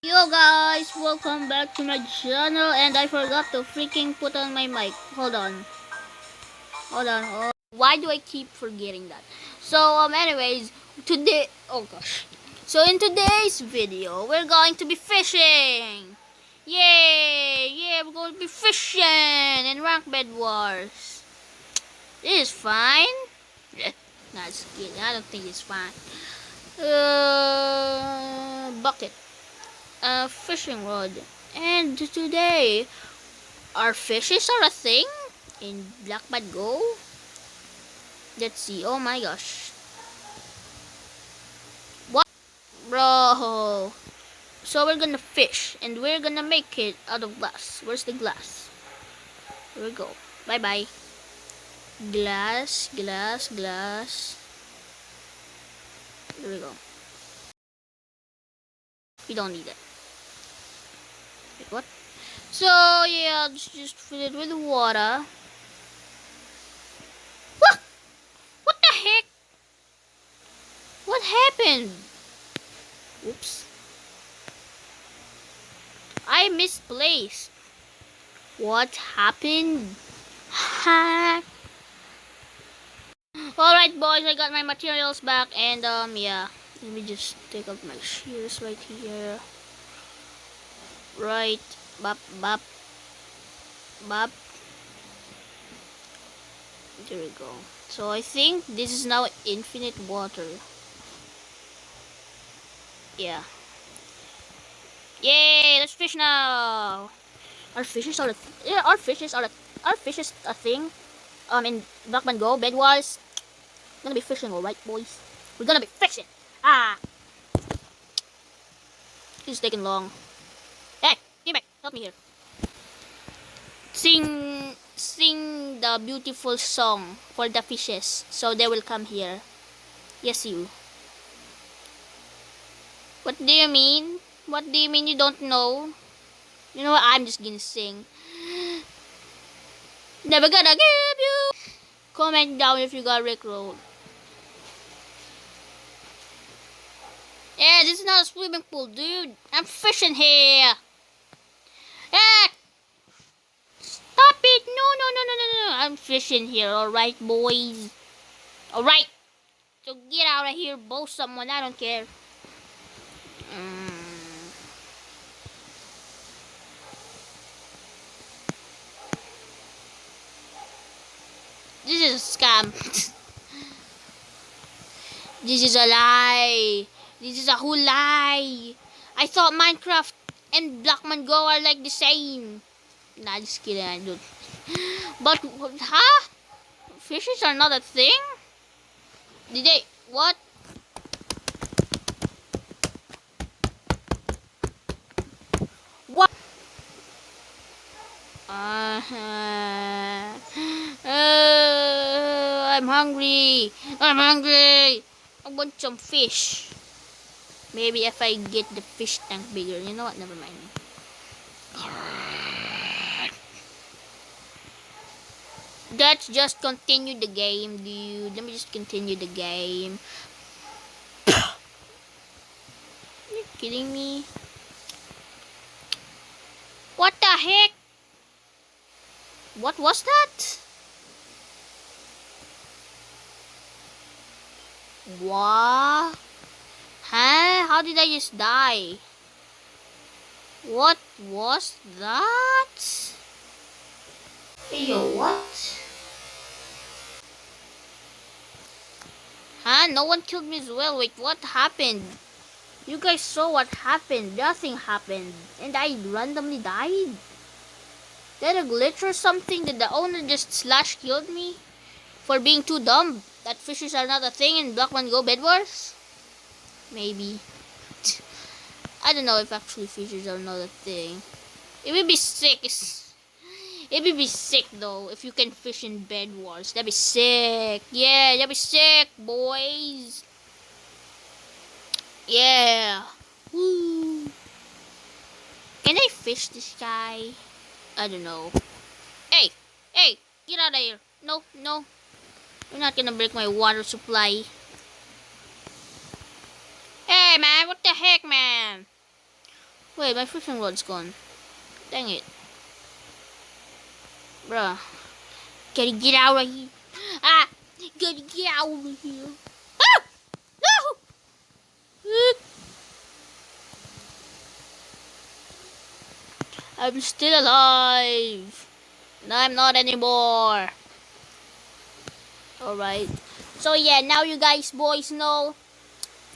Yo guys, welcome back to my channel and I forgot to freaking put on my mic. Hold on. Why do I keep forgetting that? Anyways, today, oh gosh. So in today's video, we're going to be fishing. Yay! Yeah, we're going to be fishing in rank bedwars. This is fine. Nah, just kidding. I don't think it's fine. Bucket. Fishing rod. And today, our fishes are a thing in Blackbad Go. Let's see. Oh my gosh. What? Bro. So we're gonna fish and we're gonna make it out of glass. Where's the glass? Here we go. Bye bye. Glass. Here we go. We don't need it. Wait, what? So yeah, just fill it with water. What? What the heck? What happened? Oops. I misplaced. What happened? Hack. Alright boys, I got my materials back and yeah. Let me just take up my shears right here. Right. Bop. There we go. So I think this is now infinite water. Yeah. Yay! Let's fish now. Our fishes are a thing. In Blackman Go bedwars. Gonna be fishing, alright, boys. We're gonna be fishing. Ah. This is taking long. Hey, give me, help me here. Sing the beautiful song for the fishes, so they will come here. Yes, you. What do you mean? What do you mean you don't know? You know what? I'm just gonna sing. Never gonna give you. Comment down if you got rickrolled. Yeah, this is not a swimming pool, dude. I'm fishing here. Ah! Stop it! No. I'm fishing here, alright, boys. Alright. So get out of here, bow someone. I don't care. This is a scam. This is a lie. This is a whole lie. I thought Minecraft and Blackman Go are like the same. Nah, just kidding. I don't. But, huh? Fishes are not a thing? Did they? What? What? I'm hungry. I want some fish. Maybe if I get the fish tank bigger. You know what? Never mind. Let's just continue the game, dude. Let me just continue the game. Are you kidding me? What the heck? What was that? What? Huh? How did I just die? What was that? Hey, yo, what? Huh? No one killed me as well. Wait, what happened? You guys saw what happened. Nothing happened. And I randomly died? Is that a glitch or something? Did the owner just slash killed me? For being too dumb? That fishes are not a thing in Blackman Go bedwars? Maybe. I don't know if actually fishes are not a thing. It would be sick. It would be sick though if you can fish in bedwars. That'd be sick. Yeah, that'd be sick, boys. Yeah. Woo. Can I fish this guy? I don't know. Hey, get out of here. No. You're not gonna break my water supply. Hey, man, what the heck, man? Wait, my fishing rod's gone. Dang it. Bruh. Gotta get out of here. Ah! Gotta get out of here. Ah! No! I'm still alive. No, I'm not anymore. Alright. So yeah, now you guys boys know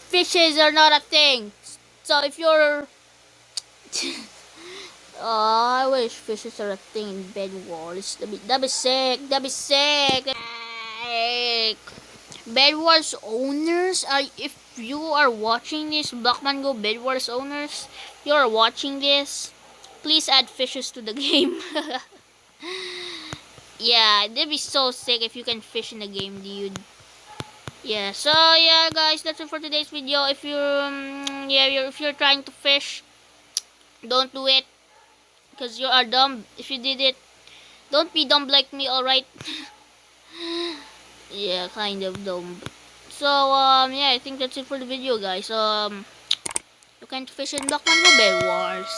fishes are not a thing. So if you're oh, I wish fishes are a thing in bedwars. That'd be sick. That'd be sick. Bedwars owners, if you are watching this, bmgo bedwars owners, you are watching this, please add fishes to the game. Yeah, that'd be so sick if you can fish in the game, dude. Yeah, so yeah, guys, that's it for today's video. If you're if you're trying to fish, don't do it, because you are dumb. If you did it, don't be dumb like me, alright? Yeah, kind of dumb. So yeah, I think that's it for the video, guys. You can fish in bmgo bedwars.